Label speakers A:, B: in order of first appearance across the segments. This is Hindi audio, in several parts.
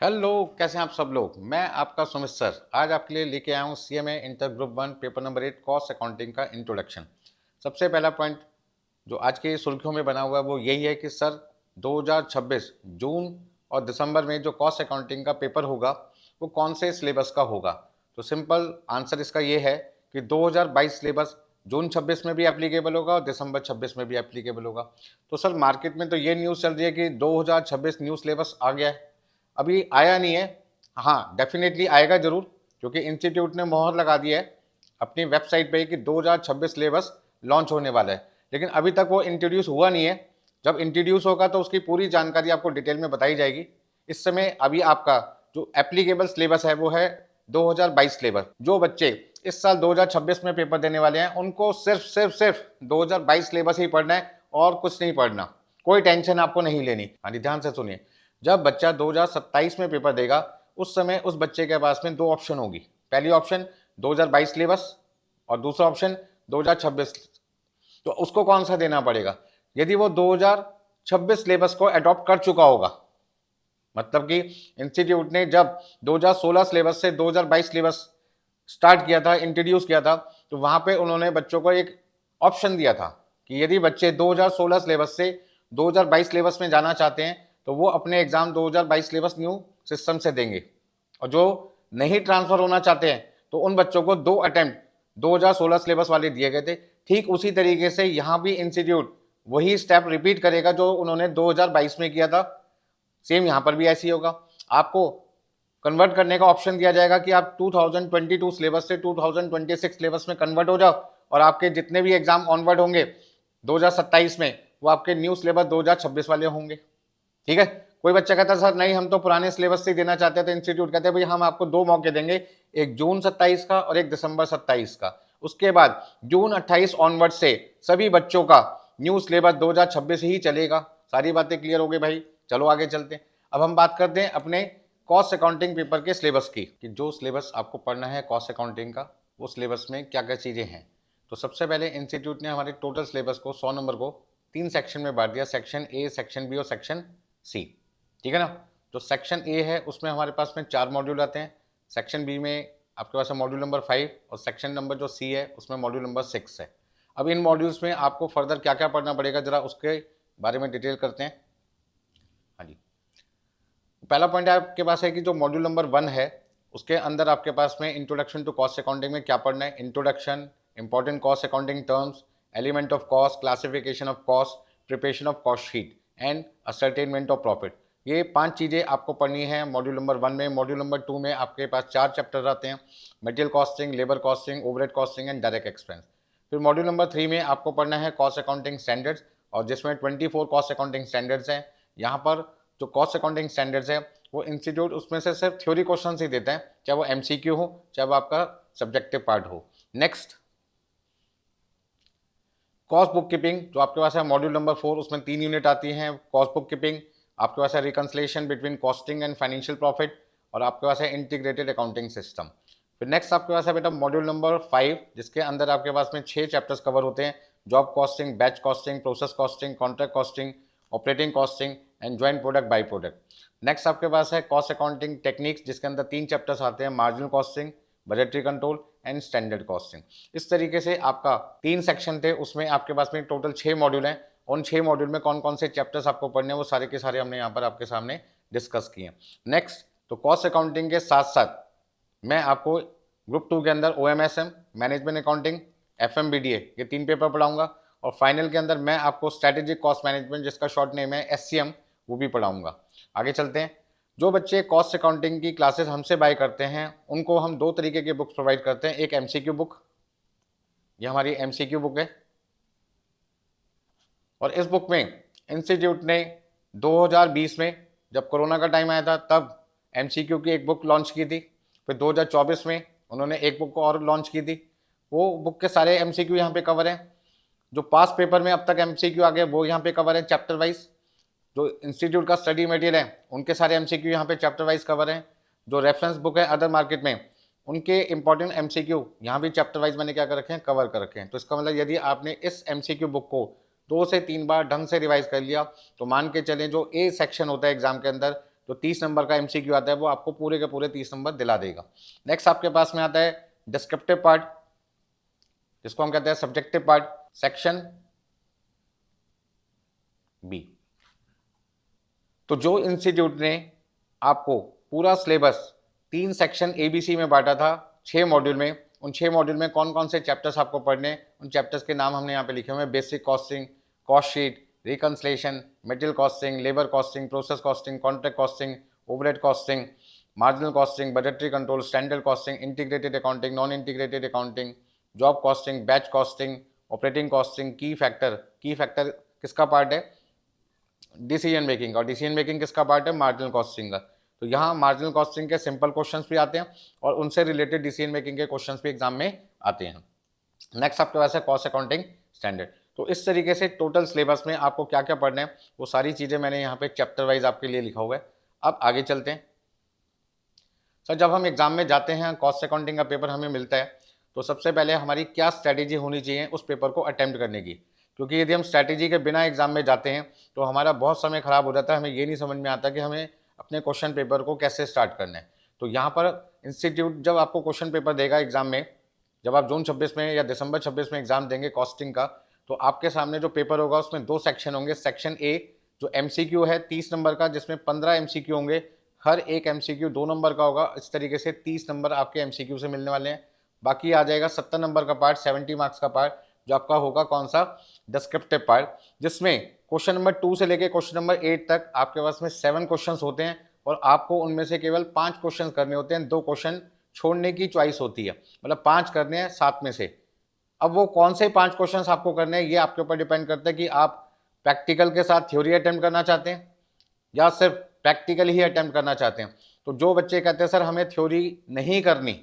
A: हेलो, कैसे हैं आप सब लोग। मैं आपका सुमित सर आज आपके लिए लेके आया हूँ CMA inter group 1 paper number 8 cost accounting का इंट्रोडक्शन। सबसे पहला पॉइंट जो आज की सुर्खियों में बना हुआ है वो यही है कि सर 2026 जून और दिसंबर में जो कॉस्ट अकाउंटिंग का पेपर होगा वो कौन से सिलेबस का होगा। तो सिंपल आंसर इसका ये है कि 2022 सिलेबस जून 26 में भी एप्लीकेबल होगा और दिसंबर 26 में भी एप्लीकेबल होगा। तो सर मार्केट में तो ये न्यूज़ चल रही है कि 2026 न्यू सिलेबस आ गया है, अभी आया नहीं है। हाँ, डेफिनेटली आएगा ज़रूर, क्योंकि इंस्टीट्यूट ने मोहर लगा दी है अपनी वेबसाइट पे कि 2026 सिलेबस लॉन्च होने वाला है, लेकिन अभी तक वो इंट्रोड्यूस हुआ नहीं है। जब इंट्रोड्यूस होगा तो उसकी पूरी जानकारी आपको डिटेल में बताई जाएगी। इस समय अभी आपका जो एप्लीकेबल सिलेबस है वो है 2022 सिलेबस। जो बच्चे इस साल 2026 में पेपर देने वाले हैं उनको सिर्फ 2022 सिलेबस ही पढ़ना है और कुछ नहीं पढ़ना। कोई टेंशन आपको नहीं लेनी। हाँ जी, ध्यान से सुनिए। जब बच्चा 2027 में पेपर देगा उस समय उस बच्चे के पास में दो ऑप्शन होगी। पहली ऑप्शन 2022 सिलेबस और दूसरा ऑप्शन 2026। तो उसको कौन सा देना पड़ेगा? यदि वो 2026 सिलेबस को अडॉप्ट कर चुका होगा, मतलब कि इंस्टीट्यूट ने जब 2016 सिलेबस से 2022 सिलेबस स्टार्ट किया था, इंट्रोड्यूस किया था, तो वहां पे उन्होंने बच्चों को एक ऑप्शन दिया था कि यदि बच्चे 2016 सिलेबस से 2022 सिलेबस में जाना चाहते हैं तो वो अपने एग्जाम 2022 सिलेबस न्यू सिस्टम से देंगे, और जो नहीं ट्रांसफर होना चाहते हैं तो उन बच्चों को 2 अटेम्प्ट 2016 सिलेबस वाले दिए गए थे। ठीक उसी तरीके से यहाँ भी इंस्टीट्यूट वही स्टेप रिपीट करेगा जो उन्होंने 2022 में किया था। सेम यहाँ पर भी ऐसे ही होगा। आपको कन्वर्ट करने का ऑप्शन दिया जाएगा कि आप 2022 सिलेबस से 2026 सिलेबस में कन्वर्ट हो जाओ, और आपके जितने भी एग्जाम ऑनवर्ड होंगे 2027 में वो आपके न्यू सिलेबस 2026 वाले होंगे। ठीक है। कोई बच्चा कहता है सर नहीं, हम तो पुराने सिलेबस से ही देना चाहते हैं, तो इंस्टीट्यूट कहते हैं भाई हम आपको दो मौके देंगे, एक जून 27 का और एक दिसंबर 27 का। उसके बाद जून 28 ऑनवर्ड से सभी बच्चों का न्यू सिलेबस 2026 ही चलेगा। सारी बातें क्लियर हो गई भाई। चलो आगे चलते हैं। अब हम बात करते हैं अपने कॉस्ट अकाउंटिंग पेपर के सिलेबस की, कि जो सिलेबस आपको पढ़ना है कॉस्ट अकाउंटिंग का वो सिलेबस में क्या क्या चीज़ें हैं। तो सबसे पहले इंस्टीट्यूट ने हमारे टोटल सिलेबस को 100 नंबर को 3 सेक्शन में बांट दिया, सेक्शन ए, सेक्शन बी और सेक्शन सी। ठीक है ना। जो सेक्शन ए है उसमें हमारे पास में 4 मॉड्यूल आते हैं, सेक्शन बी में आपके पास है मॉड्यूल नंबर 5 और सेक्शन नंबर जो सी है उसमें मॉड्यूल नंबर 6 है। अब इन मॉड्यूल्स में आपको फर्दर क्या क्या पढ़ना पड़ेगा जरा उसके बारे में डिटेल करते हैं। हाँ जी, पहला पॉइंट आपके पास है कि जो मॉड्यूल नंबर 1 है उसके अंदर आपके पास में इंट्रोडक्शन टू कॉस्ट अकाउंटिंग में क्या पढ़ना है। Introduction, important cost accounting terms, element of cost, classification of cost, preparation of cost sheet and ascertainment of profit. ये 5 चीज़ें आपको पढ़नी है मॉड्यूल नंबर 1 में। मॉड्यूल नंबर 2 में आपके पास 4 चैप्टर आते हैं, material costing, labour costing, overhead costing and direct expense. फिर मॉड्यूल नंबर 3 में आपको पढ़ना है कॉस्ट अकाउंटिंग स्टैंडर्ड्स, और जिसमें 24 कॉस्ट अकाउंटिंग स्टैंडर्ड्स हैं। यहाँ पर जो कॉस्ट अकाउंटिंग स्टैंडर्ड्स है वो इंस्टीट्यूट उसमें से सिर्फ थ्योरी क्वेश्चन ही देता है, चाहे वो एमसीक्यू हो चाहे वो आपका सब्जेक्टिव पार्ट हो। नेक्स्ट, कॉस्ट बुक कीपिंग जो आपके पास है मॉड्यूल नंबर 4, उसमें 3 यूनिट आती हैं। कॉस्ट बुक कीपिंग, आपके पास है reconciliation between costing and financial profit, और आपके पास है इंटीग्रेटेड अकाउंटिंग सिस्टम। फिर नेक्स्ट आपके पास है बेटा मॉड्यूल नंबर 5, जिसके अंदर आपके पास में 6 चैप्टर्स कवर होते हैं। Job costing, batch costing, process costing, contract costing, operating costing and joint product by product. Next आपके पास है कॉस्ट अकाउंटिंग टेक्निक्स, जिसके अंदर 3 चैप्टर्स आते हैं, marginal costing, budgetary control and standard costing. इस तरीके से आपका 3 सेक्शन थे, उसमें आपके पास में टोटल 6 मॉड्यूल हैं। उन 6 मॉड्यूल में कौन कौन से चैप्टर्स आपको पढ़ने हैं वो सारे के सारे हमने यहाँ पर आपके सामने डिस्कस किए। नेक्स्ट, तो कॉस्ट अकाउंटिंग के साथ साथ मैं आपको ग्रुप 2 के अंदर OMSM, मैनेजमेंट अकाउंटिंग, FMBDA ये 3 पेपर पढ़ाऊंगा, और फाइनल के अंदर मैं आपको स्ट्रैटेजिक कॉस्ट मैनेजमेंट जिसका शॉर्ट नेम है SCM वो भी पढ़ाऊंगा। आगे चलते हैं। जो बच्चे कॉस्ट अकाउंटिंग की क्लासेस हमसे बाय करते हैं उनको हम 2 तरीके के बुक्स प्रोवाइड करते हैं। एक MCQ बुक, ये हमारी MCQ बुक है, और इस बुक में इंस्टीट्यूट ने 2020 में जब कोरोना का टाइम आया था तब MCQ की एक बुक लॉन्च की थी। फिर 2024 में उन्होंने एक बुक और लॉन्च की थी। वो बुक के सारे MCQ यहाँ पे कवर हैं। जो पास पेपर में अब तक MCQ आ गए वो यहाँ पे कवर है चैप्टर वाइज। जो इंस्टीट्यूट का स्टडी मटेरियल है उनके सारे MCQ यहाँ पे चैप्टर वाइज कवर हैं। जो रेफरेंस बुक है अदर मार्केट में उनके इंपॉर्टेंट MCQ यहाँ भी चैप्टर वाइज मैंने क्या कर रखे हैं, कवर कर रखे हैं। तो इसका मतलब यदि आपने इस MCQ बुक को 2 से 3 बार ढंग से रिवाइज कर लिया तो मान के चलें जो A सेक्शन होता है एग्जाम के अंदर जो 30 नंबर का MCQ आता है वो आपको पूरे के पूरे 30 नंबर दिला देगा। नेक्स्ट आपके पास में आता है डिस्क्रिप्टिव पार्ट, जिसको हम कहते हैं सब्जेक्टिव पार्ट, सेक्शन बी। तो जो इंस्टीट्यूट ने आपको पूरा सिलेबस 3 सेक्शन ABC में बांटा था 6 मॉड्यूल में, उन 6 मॉड्यूल में कौन कौन से चैप्टर्स आपको पढ़ने, उन चैप्टर्स के नाम हमने यहाँ पे लिखे हुए हैं। Basic costing, cost sheet, reconciliation, material costing, labour costing, process costing, contract costing, overhead costing, marginal costing, budgetary control, standard costing, integrated accounting, non integrated accounting, job costing, batch costing, operating costing, की फैक्टर किसका पार्ट है, डिसीजन मेकिंग, और डिसीजन मेकिंग किसका पार्ट है, मार्जिनल कॉस्टिंग का। तो यहाँ मार्जिनल कॉस्टिंग के सिंपल क्वेश्चंस भी आते हैं और उनसे रिलेटेड डिसीजन मेकिंग के क्वेश्चंस भी एग्जाम में आते हैं। नेक्स्ट आपके पास है कॉस्ट अकाउंटिंग स्टैंडर्ड। तो इस तरीके से टोटल सिलेबस में आपको क्या क्या पढ़ना है वो सारी चीज़ें मैंने यहाँ पे चैप्टर वाइज आपके लिए लिखा हुआ है। अब आगे चलते हैं। सर जब हम एग्जाम में जाते हैं, कॉस्ट अकाउंटिंग का पेपर हमें मिलता है, तो सबसे पहले हमारी क्या स्ट्रैटेजी होनी चाहिए उस पेपर को अटेम्प्ट करने की, क्योंकि यदि हम स्ट्रैटेजी के बिना एग्जाम में जाते हैं तो हमारा बहुत समय खराब हो जाता है, हमें ये नहीं समझ में आता कि हमें अपने क्वेश्चन पेपर को कैसे स्टार्ट करना है। तो यहाँ पर इंस्टीट्यूट जब आपको क्वेश्चन पेपर देगा एग्जाम में, जब आप जून 26 में या दिसंबर 26 में एग्जाम देंगे कॉस्टिंग का, तो आपके सामने जो पेपर होगा उसमें 2 सेक्शन होंगे। सेक्शन ए जो MCQ है 30 नंबर का, जिसमें 15 MCQ होंगे, हर एक MCQ 2 नंबर का होगा। इस तरीके से 30 नंबर आपके MCQ से मिलने वाले हैं। बाकी आ जाएगा 70 नंबर का पार्ट, 70 मार्क्स का पार्ट, जो आपका होगा कौन सा, डिस्क्रिप्टिव पार्ट, जिसमें क्वेश्चन नंबर 2 से लेके क्वेश्चन नंबर 8 तक आपके पास में 7 क्वेश्चंस होते हैं और आपको उनमें से केवल 5 क्वेश्चन करने होते हैं। 2 क्वेश्चन छोड़ने की चॉइस होती है, मतलब 5 करने हैं 7 में से। अब वो कौन से 5 क्वेश्चंस आपको करने हैं ये आपके ऊपर डिपेंड करता है कि आप प्रैक्टिकल के साथ थ्योरी अटेम्प्ट करना चाहते हैं या सिर्फ प्रैक्टिकल ही अटेम्प्ट करना चाहते हैं। तो जो बच्चे कहते हैं सर हमें थ्योरी नहीं करनी,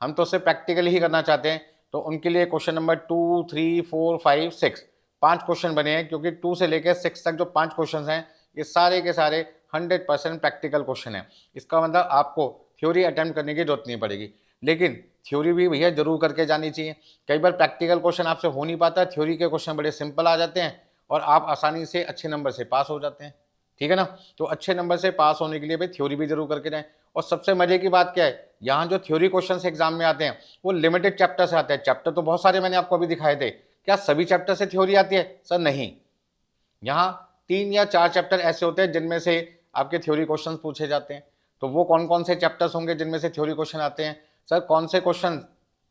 A: हम तो सिर्फ प्रैक्टिकल ही करना चाहते हैं, तो उनके लिए क्वेश्चन नंबर 2, 3, 4, 5, 6 5 क्वेश्चन बने हैं, क्योंकि 2 से लेकर 6 तक जो 5 क्वेश्चन हैं ये सारे के सारे 100% प्रैक्टिकल क्वेश्चन है। इसका मतलब आपको थ्योरी अटेम्प्ट करने की जरूरत नहीं पड़ेगी, लेकिन थ्योरी भी भैया जरूर करके जानी चाहिए। कई बार प्रैक्टिकल क्वेश्चन आपसे हो नहीं पाता, थ्योरी के क्वेश्चन बड़े सिंपल आ जाते हैं और आप आसानी से अच्छे नंबर से पास हो जाते हैं, ठीक है ना। तो अच्छे नंबर से पास होने के लिए भाई थ्योरी भी जरूर करके जाएं। और सबसे मजे की बात क्या है, यहाँ जो थ्योरी क्वेश्चन एग्जाम में आते हैं वो लिमिटेड चैप्टर से आते हैं। चैप्टर तो बहुत सारे मैंने आपको अभी दिखाए थे, क्या सभी चैप्टर से थ्योरी आती है? सर नहीं, यहाँ 3 या 4 चैप्टर ऐसे होते हैं जिनमें से आपके थ्योरी क्वेश्चन पूछे जाते हैं। तो वो कौन कौन से चैप्टर्स होंगे जिनमें से थ्योरी क्वेश्चन आते हैं? सर कौन से क्वेश्चन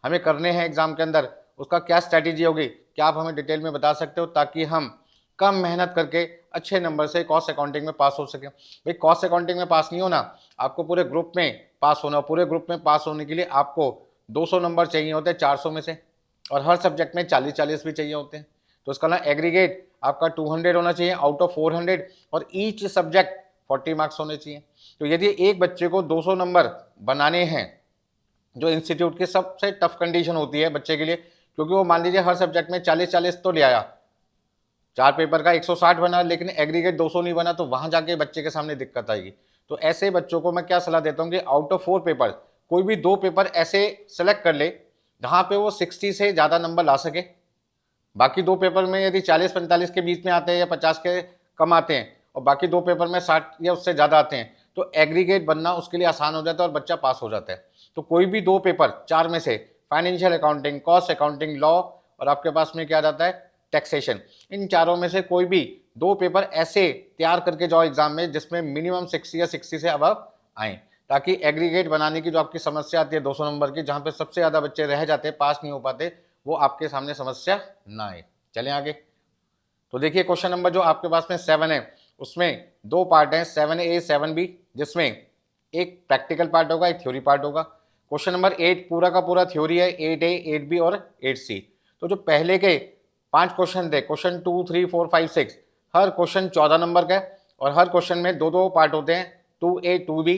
A: हमें करने हैं एग्जाम के अंदर, उसका क्या स्ट्रैटेजी होगी, क्या आप हमें डिटेल में बता सकते हो, ताकि हम कम मेहनत करके अच्छे नंबर से कॉस्ट अकाउंटिंग में पास हो सके। भाई कॉस्ट अकाउंटिंग में पास नहीं होना, आपको पूरे ग्रुप में पास होना। पूरे ग्रुप में पास होने के लिए आपको 200 नंबर चाहिए होते हैं 400 में से, और हर सब्जेक्ट में 40-40 भी चाहिए होते हैं। तो इसका ना एग्रीगेट आपका 200 होना चाहिए आउट ऑफ 400, और ईच सब्जेक्ट 40 मार्क्स होने चाहिए। तो यदि एक बच्चे को 200 नंबर बनाने हैं, जो इंस्टीट्यूट की सबसे टफ कंडीशन होती है बच्चे के लिए, क्योंकि वो मान लीजिए हर सब्जेक्ट में 40-40 तो ले आया, 4 पेपर का 160 बना, लेकिन एग्रीगेट 200 नहीं बना, तो वहां जाके बच्चे के सामने दिक्कत आएगी। तो ऐसे बच्चों को मैं क्या सलाह देता हूँ कि आउट ऑफ 4 पेपर कोई भी 2 पेपर ऐसे सेलेक्ट कर ले जहां पे वो 60 से ज़्यादा नंबर ला सके। बाकी 2 पेपर में यदि 40-45 के बीच में आते हैं या 50 के कम आते हैं, और बाकी 2 पेपर में 60 या उससे ज़्यादा आते हैं, तो एग्रीगेट बनना उसके लिए आसान हो जाता है और बच्चा पास हो जाता है। तो कोई भी 2 पेपर 4 में से, financial accounting, cost accounting, law, और आपके पास में क्या जाता है, टैक्सेशन, इन चारों में से कोई भी 2 पेपर ऐसे तैयार करके जाओ एग्जाम में जिसमें मिनिमम 60 या 60 से अबव आए, ताकि एग्रीगेट बनाने की जो आपकी समस्या आती है 200 नंबर की, जहां पे सबसे ज़्यादा बच्चे रह जाते हैं, पास नहीं हो पाते, वो आपके सामने समस्या ना आए। चलें आगे। तो देखिए क्वेश्चन नंबर जो आपके पास में 7 है, उसमें 2 पार्ट हैं, 7A 7B, जिसमें एक प्रैक्टिकल पार्ट होगा, एक थ्योरी पार्ट होगा। क्वेश्चन नंबर 8 पूरा का पूरा थ्योरी है, 8A 8B और 8C। तो जो पहले के 5 क्वेश्चन थे, क्वेश्चन 2, 3, 4, 5, 6, हर क्वेश्चन 14 नंबर का है, और हर क्वेश्चन में 2-2 पार्ट होते हैं, 2A 2B,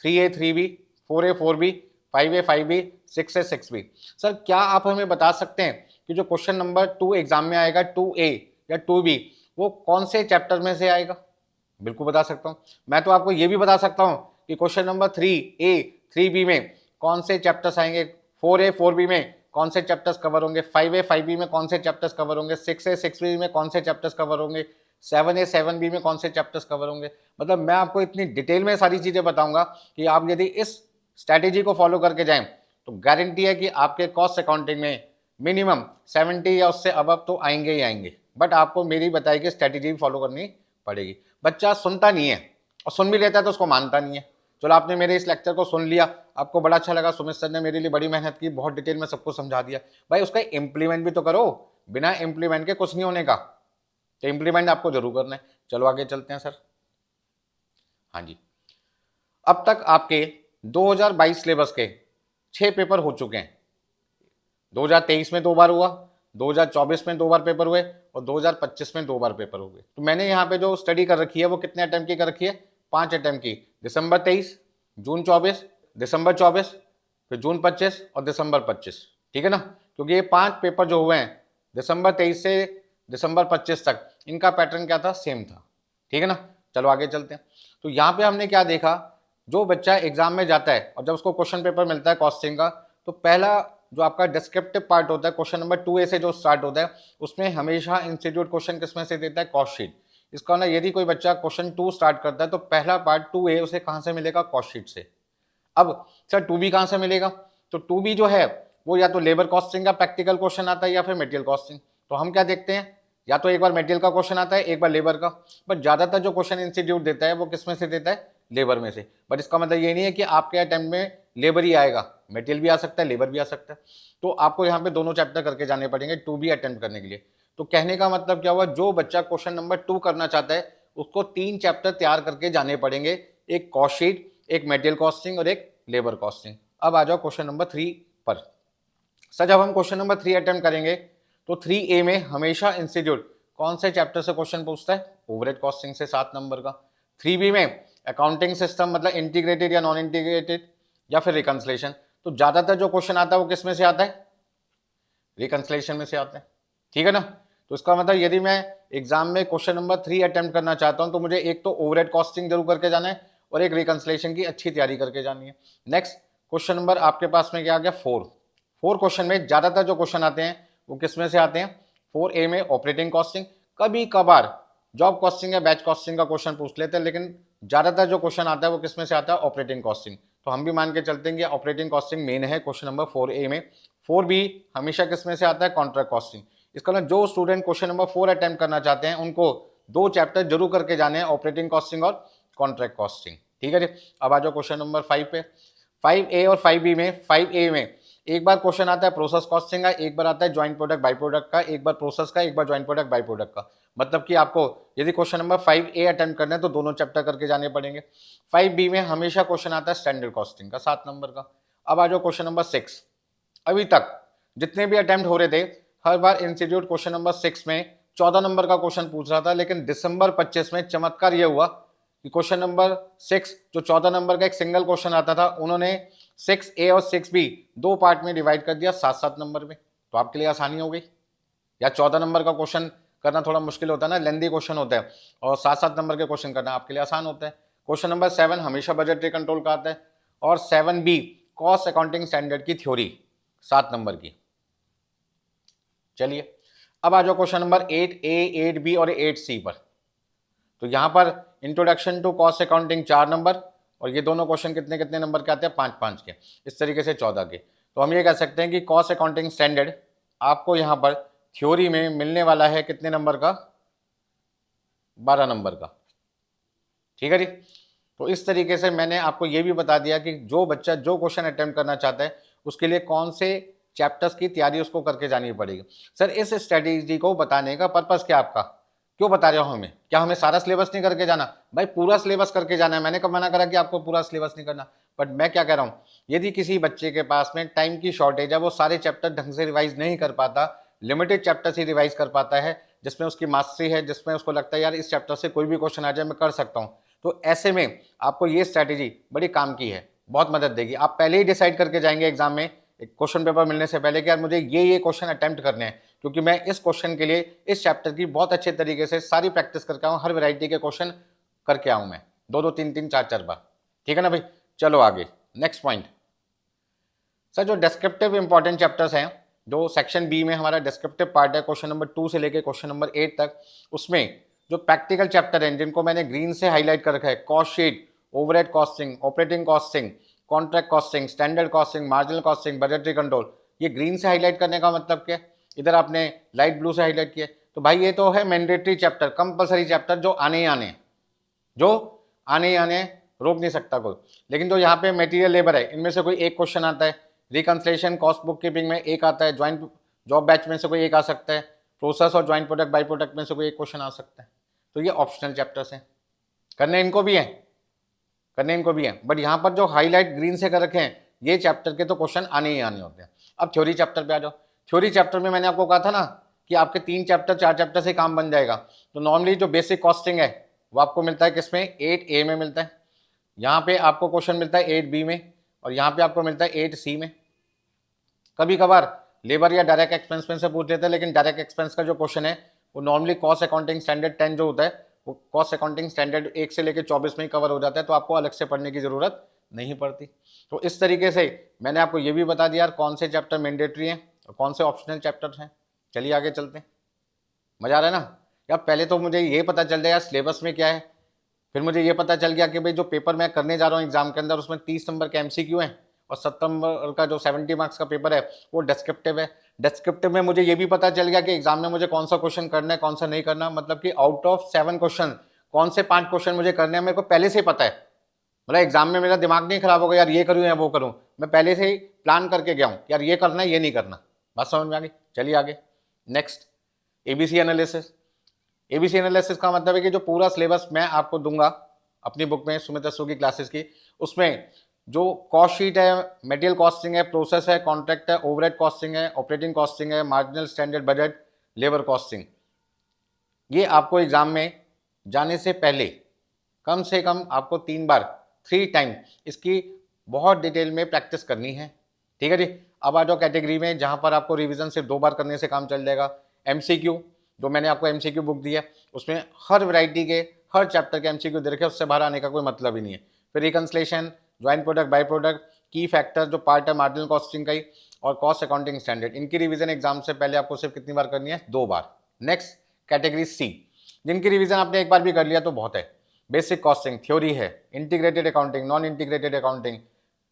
A: 3A 3B, 4A 4B, 5A 5B, 6A 6B। Sir क्या आप हमें बता सकते हैं कि जो क्वेश्चन नंबर 2 एग्जाम में आएगा, 2A या 2B, वो कौन से चैप्टर में से आएगा? बिल्कुल बता सकता हूं। मैं तो आपको ये भी बता सकता हूं कि क्वेश्चन नंबर 3A 3B में कौन से चैप्टर्स आएंगे, 4A 4B में कौन से चैप्टर्स कवर होंगे, 5A 5B में कौन से चैप्टर्स कवर होंगे, 6A 6B में कौन से चैप्टर्स कवर होंगे, 7A 7B में कौन से चैप्टर्स कवर होंगे। मतलब मैं आपको इतनी डिटेल में सारी चीज़ें बताऊंगा कि आप यदि इस स्ट्रैटेजी को फॉलो करके जाएं तो गारंटी है कि आपके कॉस्ट अकाउंटिंग में मिनिमम 70 या उससे अबव तो आएंगे ही आएंगे। बट आपको मेरी बताई गई स्ट्रैटेजी फॉलो करनी पड़ेगी। बच्चा सुनता नहीं है और सुन भी लेता है तो उसको मानता नहीं है। चलो आपने मेरे इस लेक्चर को सुन लिया, आपको बड़ा अच्छा लगा, सुमित सर ने मेरे लिए बड़ी मेहनत की, बहुत डिटेल में सबको समझा दिया। भाई उसका इम्प्लीमेंट भी तो करो, बिना इम्प्लीमेंट के कुछ नहीं होने का, तो इम्प्लीमेंट आपको जरूर करना है। चलो आगे चलते हैं सर। हाँ जी, अब तक आपके 2022 सिलेबस के 6 पेपर हो चुके हैं। 2023 में 2 बार हुआ, 2024 में 2 बार पेपर हुए और 2025 में 2 बार पेपर हुए। तो मैंने यहाँ पे जो स्टडी कर रखी है वो कितने अटेम्प्ट की कर रखी है, 5 अटेम्प्ट की। दिसंबर 23, जून 24, दिसंबर 24, फिर जून 25 और दिसंबर 25। ठीक है ना, क्योंकि ये 5 पेपर जो हुए हैं दिसंबर 23 से दिसंबर 25 तक, इनका पैटर्न क्या था, सेम था। ठीक है ना, चलो आगे चलते हैं। तो यहाँ पे हमने क्या देखा, जो बच्चा एग्जाम में जाता है और जब उसको क्वेश्चन पेपर मिलता है कॉस्टिंग का, तो पहला जो आपका डिस्क्रिप्टिव पार्ट होता है क्वेश्चन नंबर 2A से जो स्टार्ट होता है, उसमें हमेशा इंस्टीट्यूट क्वेश्चन किसमें से देता है, कॉस्ट शीट। इसका ना यदि कोई बच्चा क्वेश्चन 2 स्टार्ट करता है तो पहला पार्ट 2A उसे कहाँ से मिलेगा, कॉस्ट शीट से। अब सर 2B कहाँ से मिलेगा, तो 2B जो है वो या तो लेबर कॉस्टिंग का प्रैक्टिकल क्वेश्चन आता है या फिर मटेरियल कॉस्टिंग। तो हम क्या देखते हैं, या तो एक बार मटेरियल का क्वेश्चन आता है, एक बार लेबर का। बट ज्यादातर जो क्वेश्चन इंस्टीट्यूट देता है वो किस में से देता है, लेबर में से। बट इसका मतलब ये नहीं है कि आपके अटेम्प्ट में लेबर ही आएगा, मटेरियल भी आ सकता है, लेबर भी आ सकता है। तो आपको यहाँ पे दोनों चैप्टर करके जाने पड़ेंगे 2B अटेम्प्ट करने के लिए। तो कहने का मतलब क्या हुआ, जो बच्चा क्वेश्चन नंबर 2 करना चाहता है उसको 3 चैप्टर तैयार करके जाने पड़ेंगे, एक कॉस्ट शीट, एक मटेरियल कॉस्टिंग और एक लेबर कॉस्टिंग। अब आ जाओ क्वेश्चन नंबर 3 पर। सर जब हम क्वेश्चन नंबर 3 अटेम्प्ट करेंगे तो 3A में हमेशा इंस्टीट्यूट कौन से चैप्टर से क्वेश्चन पूछता है, ओवरहेड कॉस्टिंग से 7 नंबर का। 3B में अकाउंटिंग सिस्टम, मतलब इंटीग्रेटेड या नॉन इंटीग्रेटेड या फिर रिकंसलेशन। तो ज्यादातर जो क्वेश्चन आता है वो किस में से आता है, रिकंसलेशन में से आता है। ठीक है ना, तो इसका मतलब यदि मैं एग्जाम में क्वेश्चन नंबर 3 अटेम्प्ट करना चाहता हूं तो मुझे एक तो ओवरहेड कॉस्टिंग जरूर करके जाना है और एक रिकंसलेशन की अच्छी तैयारी करके जानी है। नेक्स्ट क्वेश्चन नंबर आपके पास में क्या आ गया, 4 क्वेश्चन में ज्यादातर जो क्वेश्चन आते हैं वो किस में से आते हैं, 4A में ऑपरेटिंग कॉस्टिंग। कभी कभार जॉब कॉस्टिंग या बैच कॉस्टिंग का क्वेश्चन पूछ लेते हैं, लेकिन ज्यादातर जो क्वेश्चन आता है वो किस में से आता है, ऑपरेटिंग कॉस्टिंग। तो हम भी मान के चलते हैं कि ऑपरेटिंग कॉस्टिंग मेन है क्वेश्चन नंबर 4A में। 4B हमेशा किस में से आता है, कॉन्ट्रैक्ट कॉस्टिंग। इसका मतलब जो स्टूडेंट क्वेश्चन नंबर 4 अटेम्प्ट करना चाहते हैं उनको 2 चैप्टर जरूर करके जाने हैं, ऑपरेटिंग कॉस्टिंग और कॉन्ट्रैक्ट कॉस्टिंग। ठीक है जी, अब आ जाओ क्वेश्चन नंबर 5 पे। 5A और 5B में, 5A में एक बार क्वेश्चन आता है प्रोसेस कॉस्टिंग का, एक बार आता है ज्वाइंट प्रोडक्ट बाई प्रोडक्ट का, एक बार प्रोसेस का, एक बार ज्वाइंट प्रोडक्ट बाई प्रोडक्ट का। मतलब कि आपको यदि क्वेश्चन नंबर 5A अटेम्प्ट करना है तो दोनों चैप्टर करके जाने पड़ेंगे। 5B में हमेशा क्वेश्चन आता है स्टैंडर्ड कॉस्टिंग का 7 नंबर का। अब आ जाओ क्वेश्चन नंबर 6। अभी तक जितने भी अटेम्प्ट हो रहे थे हर बार इंस्टीट्यूट क्वेश्चन नंबर 6 में 14 नंबर का क्वेश्चन पूछ रहा था, लेकिन दिसंबर 25 में चमत्कार यह हुआ कि क्वेश्चन नंबर 6 जो 14 नंबर का एक सिंगल क्वेश्चन आता था, उन्होंने 6A और 6B 2 पार्ट में डिवाइड कर दिया 7-7 नंबर में। तो आपके लिए आसानी हो गई। या 14 नंबर का क्वेश्चन करना थोड़ा मुश्किल होता है ना, लेंदी क्वेश्चन होता है, और 7-7 नंबर के क्वेश्चन करना आपके लिए आसान होता है। क्वेश्चन नंबर 7 हमेशा बजटरी कंट्रोल का आता है, और 7B कॉस्ट अकाउंटिंग स्टैंडर्ड की थ्योरी 7 नंबर की। चलिए अब आ जाओ क्वेश्चन नंबर 8A, 8B और 8C पर। तो यहां पर introduction to cost accounting 4 number, और ये दोनों क्वेश्चन कितने कितने नंबर के आते हैं, 5-5 के, इस तरीके से 14 के। तो हम ये कह सकते हैं कि कॉस्ट अकाउंटिंग स्टैंडर्ड आपको यहां पर थ्योरी में मिलने वाला है कितने नंबर का, 12 नंबर का। ठीक है जी, तो इस तरीके से मैंने आपको ये भी बता दिया कि जो बच्चा जो क्वेश्चन अटेम्प्ट करना चाहता है उसके लिए कौन से चैप्टर्स की तैयारी उसको करके जानी पड़ेगी। सर इस स्ट्रेटेजी को बताने का पर्पस क्या आपका, क्यों बता रहे हो हमें, क्या हमें सारा सिलेबस नहीं करके जाना, भाई पूरा सिलेबस करके जाना है। मैंने कब मना करा कि आपको पूरा सिलेबस नहीं करना। बट मैं क्या कह रहा हूँ, यदि किसी बच्चे के पास में टाइम की शॉर्टेज है, वो सारे चैप्टर ढंग से रिवाइज नहीं कर पाता, लिमिटेड चैप्टर ही रिवाइज कर पाता है, जिसमें उसकी मास्टरी है, जिसमें उसको लगता है यार इस चैप्टर से कोई भी क्वेश्चन आ जाए मैं कर सकता हूँ, तो ऐसे में आपको ये स्ट्रैटेजी बड़ी काम की है, बहुत मदद देगी। आप पहले ही डिसाइड करके जाएंगे एग्जाम में एक क्वेश्चन पेपर मिलने से पहले कि यार मुझे ये क्वेश्चन अटेम्प्ट करने हैं, क्योंकि मैं इस क्वेश्चन के लिए इस चैप्टर की बहुत अच्छे तरीके से सारी प्रैक्टिस करके आऊँ, हर वैरायटी के क्वेश्चन करके आऊँ मैं 2-2, 3-3, 4-4 बार। ठीक है ना भाई, चलो आगे नेक्स्ट पॉइंट। सर जो डिस्क्रिप्टिव इंपॉर्टेंट चैप्टर्स हैं, जो सेक्शन बी में हमारा डिस्क्रिप्टिव पार्ट है क्वेश्चन नंबर 2 से लेके क्वेश्चन नंबर 8 तक, उसमें जो प्रैक्टिकल चैप्टर हैं जिनको मैंने ग्रीन से हाईलाइट कर रखा है, cost sheet, overhead costing, operating costing, contract costing, standard costing, marginal costing, budgetary control, ये ग्रीन से हाईलाइट करने का मतलब क्या है, इधर आपने लाइट ब्लू से हाईलाइट किया। तो भाई ये तो है मैंडेटरी चैप्टर, कंपलसरी चैप्टर, जो आने ही आने, जो आने ही आने, रोक नहीं सकता कोई। लेकिन जो यहाँ पे मटेरियल लेबर है, इनमें से कोई एक क्वेश्चन आता है, रिकंसलेशन कॉस्ट बुक कीपिंग में एक आता है, ज्वाइंट जॉब बैच में से कोई एक आ सकता है, प्रोसेस और ज्वाइंट प्रोडक्ट बाई प्रोडक्ट में से कोई एक क्वेश्चन आ सकता है। तो ये ऑप्शनल चैप्टर्स हैं, करने इनको भी है, करने इनको भी है, बट यहाँ पर जो हाईलाइट ग्रीन से कर रखे हैं ये चैप्टर के तो क्वेश्चन आने ही आने होते हैं। अब थ्योरी चैप्टर पे आ जाओ। थ्योरी चैप्टर में मैंने आपको कहा था ना कि आपके 3 चैप्टर 4 चैप्टर से काम बन जाएगा। तो नॉर्मली जो बेसिक कॉस्टिंग है वो आपको मिलता है किसमें, 8A में मिलता है, यहाँ पे आपको क्वेश्चन मिलता है 8B में, और यहाँ पे आपको मिलता है 8C में। कभी कभार लेबर या डायरेक्ट एक्सपेंस में से पूछ लेते हैं, लेकिन डायरेक्ट एक्सपेंस का जो क्वेश्चन है वो नॉर्मली कॉस्ट अकाउंटिंग स्टैंडर्ड 10 जो होता है वो कॉस्ट अकाउंटिंग स्टैंडर्ड 1 से लेकर 24 में ही कवर हो जाता है, तो आपको अलग से पढ़ने की जरूरत नहीं पड़ती। तो इस तरीके से मैंने आपको ये भी बता दिया कौन से चैप्टर मैंडेटरी हैं और कौन से ऑप्शनल चैप्टर हैं। चलिए आगे चलते हैं, मजा आ रहा है ना यार। पहले तो मुझे ये पता चल जाए यार सिलेबस में क्या है, फिर मुझे ये पता चल गया कि भाई जो पेपर मैं करने जा रहा हूँ एग्जाम के अंदर उसमें 30 नंबर के MCQ हैं और 70 नंबर का जो 70 मार्क्स का पेपर है वो डिस्क्रिप्टिव है। डिस्क्रिप्टिव में मुझे ये भी पता चल गया कि एग्जाम में मुझे कौन सा क्वेश्चन करना है कौन सा नहीं करना, मतलब कि आउट ऑफ 7 क्वेश्चन कौन से 5 क्वेश्चन मुझे करने हैं मेरे को पहले से ही पता है। मतलब एग्जाम में मेरा दिमाग नहीं खराब होगा यार ये करूँ या वो करूँ, मैं पहले से ही प्लान करके गया हूँ यार ये करना है ये नहीं करना। बात समझ में आ गई। चलिए आगे next, ABC analysis. ABC analysis का मतलब है कि जो पूरा सिलेबस मैं आपको दूंगा अपनी बुक में सुमित अश्रू की क्लासेस की, उसमें जो कॉस्ट शीट है, मटेरियल कॉस्टिंग है, प्रोसेस है, कॉन्ट्रैक्ट है, ओवरहेड कॉस्टिंग है, ऑपरेटिंग कॉस्टिंग है, marginal standard budget, labour costing, ये आपको एग्जाम में जाने से पहले कम से कम आपको 3 बार 3 टाइम इसकी बहुत डिटेल में प्रैक्टिस करनी है। ठीक है जी। अब आ जाओ कैटेगरी में जहां पर आपको रिवीजन सिर्फ 2 बार करने से काम चल जाएगा। MCQ, जो मैंने आपको MCQ बुक दी है उसमें हर वैरायटी के हर चैप्टर के MCQ दे रखे, उससे बाहर आने का कोई मतलब ही नहीं है। फिर reconciliation, joint product by product, की फैक्टर जो पार्ट है मार्जिनल कॉस्टिंग का ही, और कॉस्ट अकाउंटिंग स्टैंडर्ड, इनकी रिवीजन एग्जाम से पहले आपको सिर्फ कितनी बार करनी है, 2 बार। नेक्स्ट कैटेगरी C, जिनकी रिवीजन आपने एक बार भी कर लिया तो बहुत है। बेसिक कॉस्टिंग थ्योरी है, integrated accounting, non integrated accounting,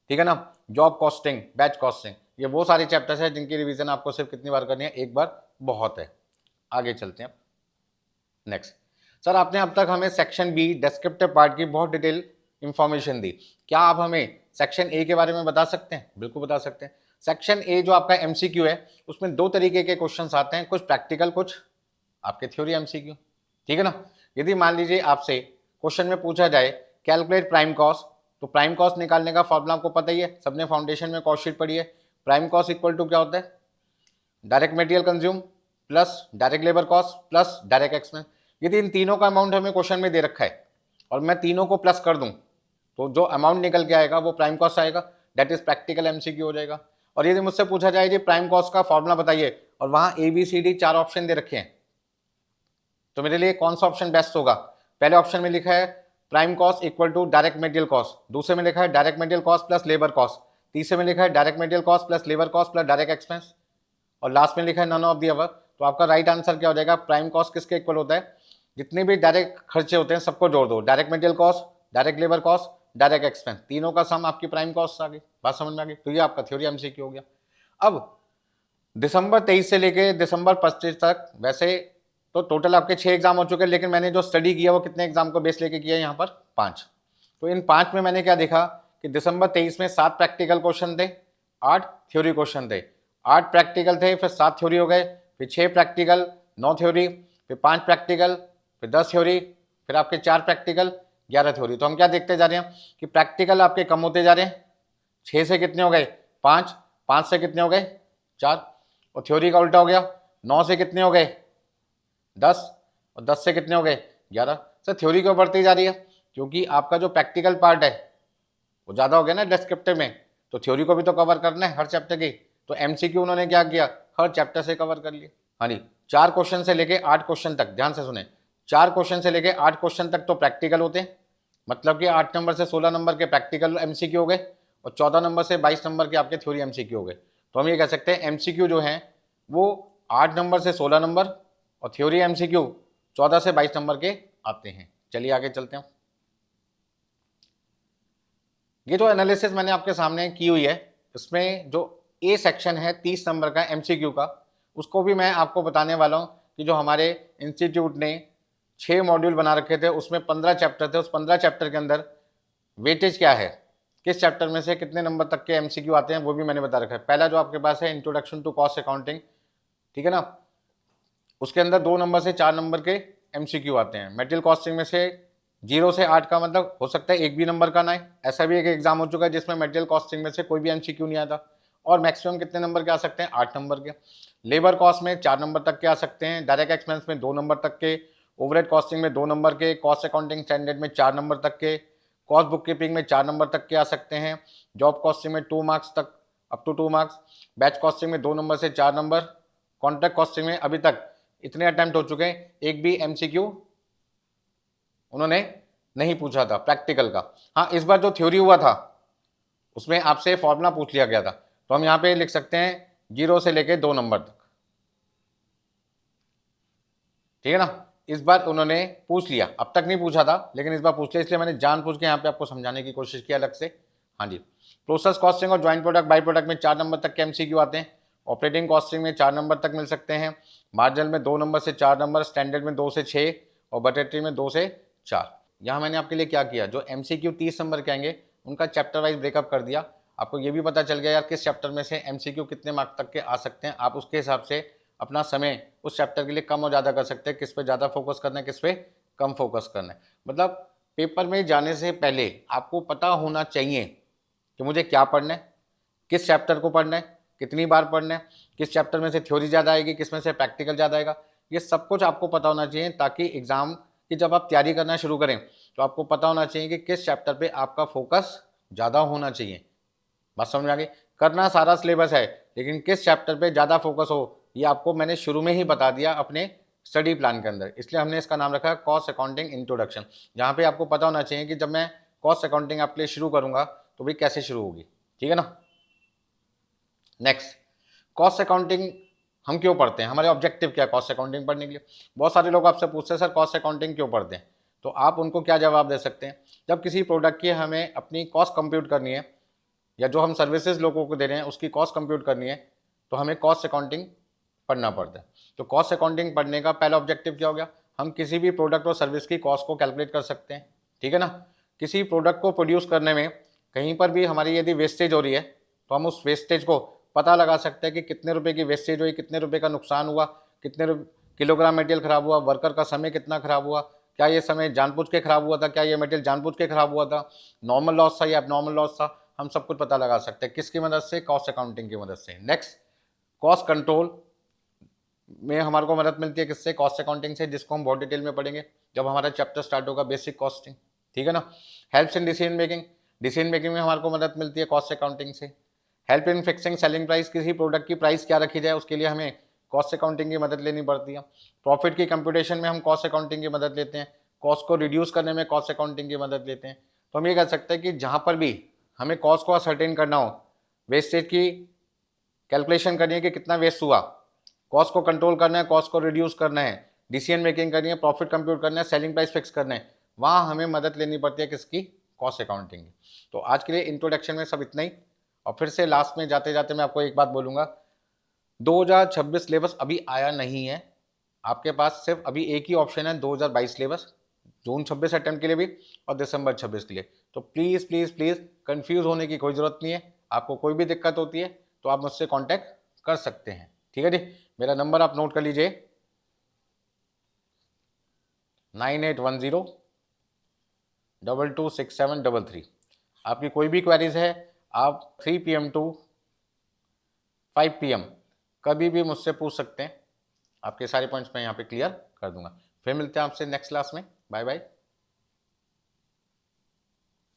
A: ठीक है ना, जॉब कॉस्टिंग, बैच कॉस्टिंग, ये वो सारे चैप्टर्स हैं जिनकी रिवीजन आपको सिर्फ कितनी बार करनी है, एक बार बहुत है। आगे चलते हैं। नेक्स्ट सर, आपने अब तक हमें सेक्शन B डिस्क्रिप्टिव पार्ट की बहुत डिटेल इंफॉर्मेशन दी, क्या आप हमें सेक्शन A के बारे में बता सकते हैं? बिल्कुल बता सकते हैं। सेक्शन A जो आपका MCQ है उसमें 2 तरीके के क्वेश्चंस आते हैं, कुछ प्रैक्टिकल कुछ आपके थ्योरी MCQ, ठीक है ना। यदि मान लीजिए आपसे क्वेश्चन में पूछा जाए कैलकुलेट प्राइम कॉस्ट, तो प्राइम कॉस्ट निकालने का फॉर्मूला आपको पता ही है, सबने फाउंडेशन में कॉस्ट शीट पढ़ी है। प्राइम कॉस्ट इक्वल टू क्या होता है, direct material consume plus direct labour cost plus direct expense. यदि इन तीनों का अमाउंट हमें क्वेश्चन में दे रखा है और मैं तीनों को प्लस कर दूं तो जो अमाउंट निकल के आएगा वो प्राइम कॉस्ट आएगा, दैट इज प्रैक्टिकल MCQ हो जाएगा। और यदि मुझसे पूछा जाए जी प्राइम कॉस्ट का फॉर्मूला बताइए और वहां ABCD 4 ऑप्शन दे रखे हैं, तो मेरे लिए कौन सा ऑप्शन बेस्ट होगा? पहले ऑप्शन में लिखा है prime cost equal to direct material cost, दूसरे में लिखा है direct material cost plus labour cost, तीसरे में लिखा है direct material cost plus labour cost plus direct expense, और लास्ट में लिखा है नन ऑफ दी अबव। तो आपका राइट आंसर क्या हो जाएगा? प्राइम कॉस्ट किसके इक्वल होता है? जितने भी डायरेक्ट खर्चे होते हैं सबको जोड़ दो, direct material cost, direct labour cost, direct expense, तीनों का सम आपकी प्राइम कॉस्ट आ गई। बात समझ में आ गई? तो ये आपका थ्योरी MCQ हो गया। अब दिसंबर 23 से लेके दिसंबर 25 तक वैसे तो टोटल आपके 6 एग्जाम हो चुके हैं, लेकिन मैंने जो स्टडी किया वो कितने एग्जाम को बेस लेके किया है? यहाँ पर 5। तो इन 5 में मैंने क्या देखा कि दिसंबर 23 में 7 प्रैक्टिकल क्वेश्चन थे, 8 थ्योरी क्वेश्चन थे। 8 प्रैक्टिकल थे, फिर 7 थ्योरी हो गए, फिर 6 प्रैक्टिकल, 9 थ्योरी, फिर 5 प्रैक्टिकल, फिर 10 थ्योरी, फिर आपके 4 प्रैक्टिकल, 11 थ्योरी। तो हम क्या देखते जा रहे हैं कि प्रैक्टिकल आपके कम होते जा रहे हैं, 6 से कितने हो गए? 5, 5 से कितने हो गए? 4, और थ्योरी का उल्टा हो गया, 9 से कितने हो गए? 10, और 10 से कितने हो गए? 11। सर थ्योरी क्यों बढ़ती जा रही है? क्योंकि आपका जो प्रैक्टिकल पार्ट है वो ज़्यादा हो गया ना डिस्क्रिप्टिव में, तो थ्योरी को भी तो कवर करना है हर चैप्टर की, तो MCQ उन्होंने क्या किया? हर चैप्टर से कवर कर लिए। हाँ जी, 4 क्वेश्चन से लेके 8 क्वेश्चन तक, ध्यान से सुने, 4 क्वेश्चन से लेके 8 क्वेश्चन तक तो प्रैक्टिकल होते हैं, मतलब कि 8 नंबर से 16 नंबर के प्रैक्टिकल MCQ हो गए और 14 नंबर से 22 नंबर के आपके थ्योरी MCQ हो गए। तो हम ये कह सकते हैं MCQ जो है वो 8 नंबर से 16 नंबर और थ्योरी MCQ 14 से 22 नंबर के आते हैं। चलिए आगे चलते हैं। ये जो एनालिसिस मैंने आपके सामने की हुई है, इसमें जो ए सेक्शन है 30 नंबर का एमसीक्यू का, उसको भी मैं आपको बताने वाला हूँ कि जो हमारे इंस्टीट्यूट ने 6 मॉड्यूल बना रखे थे, उसमें 15 चैप्टर थे, उस 15 चैप्टर के अंदर वेटेज क्या है, किस चैप्टर में से कितने नंबर तक के एमसीक्यू आते हैं, वो भी मैंने बता रखा है। पहला जो आपके पास है इंट्रोडक्शन टू कॉस्ट अकाउंटिंग, ठीक है ना, उसके अंदर 2 नंबर से 4 नंबर के एमसीक्यू आते हैं। मटेरियल कॉस्टिंग में से 0 से 8 का मतलब हो सकता है एक भी नंबर का ना है। ऐसा भी एक एग्जाम हो चुका है जिसमें मटेरियल कॉस्टिंग में से कोई भी एमसीक्यू नहीं आता। और मैक्सिमम कितने नंबर के आ सकते हैं, 8 नंबर के। लेबर कॉस्ट में 4 नंबर तक के आ सकते हैं, डायरेक्ट एक्सपेंस में 2 नंबर तक के, ओवरहेड कॉस्टिंग में 2 नंबर के, कॉस्ट अकाउंटिंग स्टैंडर्ड में 4 नंबर तक के, कॉस्ट बुक कीपिंग में 4 नंबर तक के आ सकते हैं, जॉब कॉस्टिंग में 2 मार्क्स तक, up to 2 marks, batch costing में 2 नंबर से 4 नंबर, कॉन्ट्रैक्ट कॉस्टिंग में अभी तक इतने अटेम्प्ट हो चुके हैं, एक भी एमसीक्यू उन्होंने नहीं पूछा था प्रैक्टिकल का। हाँ, इस बार जो थ्योरी हुआ था उसमें आपसे फॉर्मूला पूछ लिया गया था, तो हम यहाँ पे लिख सकते हैं 0 से लेके 2 नंबर तक, ठीक है ना। इस बार उन्होंने पूछ लिया, अब तक नहीं पूछा था लेकिन इस बार पूछ लिया, इसलिए मैंने जानबूझ के यहाँ पे आपको समझाने की कोशिश की अलग से। हाँ जी, प्रोसेस कॉस्टिंग और ज्वाइंट प्रोडक्ट बाई प्रोडक्ट में 4 नंबर तक के एमसीक्यू आते हैं। ऑपरेटिंग कॉस्टिंग में 4 नंबर तक मिल सकते हैं, मार्जिनल में 2 नंबर से 4 नंबर, स्टैंडर्ड में 2 से 6 और बटेटरी में 2 से 4। यहाँ मैंने आपके लिए क्या किया, जो एमसीक्यू 30 नंबर के आएंगे उनका चैप्टर वाइज ब्रेकअप कर दिया। आपको ये भी पता चल गया यार किस चैप्टर में से एमसीक्यू कितने मार्क्स तक के आ सकते हैं। आप उसके हिसाब से अपना समय उस चैप्टर के लिए कम और ज़्यादा कर सकते हैं, किस पे ज़्यादा फोकस करना है, किस पे कम फोकस करना है। मतलब पेपर में जाने से पहले आपको पता होना चाहिए कि मुझे क्या पढ़ना है, किस चैप्टर को पढ़ना है, कितनी बार पढ़ना है, किस चैप्टर में से थ्योरी ज़्यादा आएगी, किस में से प्रैक्टिकल ज़्यादा आएगा। ये सब कुछ आपको पता होना चाहिए ताकि एग्ज़ाम की जब आप तैयारी करना शुरू करें तो आपको पता होना चाहिए कि किस चैप्टर पे आपका फोकस ज़्यादा होना चाहिए। बात समझ में आ गई। करना सारा सिलेबस है लेकिन किस चैप्टर पे ज़्यादा फोकस हो ये आपको मैंने शुरू में ही बता दिया अपने स्टडी प्लान के अंदर, इसलिए हमने इसका नाम रखा है कॉस्ट अकाउंटिंग इंट्रोडक्शन। जहाँ पे आपको पता होना चाहिए कि जब मैं कॉस्ट अकाउंटिंग आपके लिए शुरू करूँगा तो भाई कैसे शुरू होगी, ठीक है ना। नेक्स्ट, कॉस्ट अकाउंटिंग हम क्यों पढ़ते हैं, हमारे ऑब्जेक्टिव क्या है कॉस्ट अकाउंटिंग पढ़ने के लिए। बहुत सारे लोग आपसे पूछते हैं सर कॉस्ट अकाउंटिंग क्यों पढ़ते हैं, तो आप उनको क्या जवाब दे सकते हैं, जब किसी प्रोडक्ट की हमें अपनी कॉस्ट कंप्यूट करनी है या जो हम सर्विसेज लोगों को दे रहे हैं उसकी कॉस्ट कंप्यूट करनी है तो हमें कॉस्ट अकाउंटिंग पढ़ना पड़ता है। तो कॉस्ट अकाउंटिंग पढ़ने का पहला ऑब्जेक्टिव क्या हो गया, हम किसी भी प्रोडक्ट और सर्विस की कॉस्ट को कैलकुलेट कर सकते हैं, ठीक है ना। किसी प्रोडक्ट को प्रोड्यूस करने में कहीं पर भी हमारी यदि वेस्टेज हो रही है तो हम उस वेस्टेज को पता लगा सकते हैं कि कितने रुपए की वेस्टेज हुई, कितने रुपए का नुकसान हुआ, कितने किलोग्राम मटेरियल खराब हुआ, वर्कर का समय कितना खराब हुआ, क्या ये समय जानबूझ के खराब हुआ था, क्या ये मटेरियल जानबूझ के खराब हुआ था, नॉर्मल लॉस था या एबनॉर्मल लॉस था, हम सब कुछ पता लगा सकते हैं किसकी मदद से, कॉस्ट अकाउंटिंग की मदद से। नेक्स्ट, कॉस्ट कंट्रोल में हमारे को मदद मिलती है किससे, कॉस्ट अकाउंटिंग से, जिसको हम बहुत डिटेल में पढ़ेंगे जब हमारा चैप्टर स्टार्ट होगा बेसिक कॉस्टिंग, ठीक है ना। Helps in decision making, decision making में हमारे को मदद मिलती है कॉस्ट अकाउंटिंग से। Help in fixing selling price, किसी प्रोडक्ट की प्राइस क्या रखी जाए उसके लिए हमें कॉस्ट अकाउंटिंग की मदद लेनी पड़ती है। प्रॉफिट की कंप्यूटेशन में हम कॉस्ट अकाउंटिंग की मदद लेते हैं, कॉस्ट को रिड्यूस करने में कॉस्ट अकाउंटिंग की मदद लेते हैं। तो हम ये कह सकते हैं कि जहाँ पर भी हमें कॉस्ट को असर्टेन करना हो, वेस्टेज की कैलकुलेशन करनी है कि कितना वेस्ट हुआ, कॉस्ट को कंट्रोल करना है, कॉस्ट को रिड्यूस करना है, डिसीजन मेकिंग करनी है, प्रॉफिट कंप्यूट करना है, सेलिंग प्राइस फिक्स करना है, वहाँ हमें मदद लेनी पड़ती है किसकी, कॉस्ट अकाउंटिंग की। तो आज के लिए इंट्रोडक्शन में सब इतना ही, और फिर से लास्ट में जाते जाते मैं आपको एक बात बोलूँगा, 2026 सिलेबस अभी आया नहीं है, आपके पास सिर्फ अभी एक ही ऑप्शन है 2022 सिलेबस, जून 26 अटेम्प्ट के लिए भी और दिसंबर 26 के लिए। तो प्लीज़ प्लीज़ प्लीज़ कंफ्यूज होने की कोई ज़रूरत नहीं है, आपको कोई भी दिक्कत होती है तो आप मुझसे कॉन्टैक्ट कर सकते हैं, ठीक है जी। मेरा नंबर आप नोट कर लीजिए 9810226733। आपकी कोई भी क्वेरीज है आप 3 PM टू 5 PM कभी भी मुझसे पूछ सकते हैं, आपके सारे पॉइंट्स मैं यहाँ पे क्लियर कर दूंगा। फिर मिलते हैं आपसे नेक्स्ट क्लास में, बाय बाय।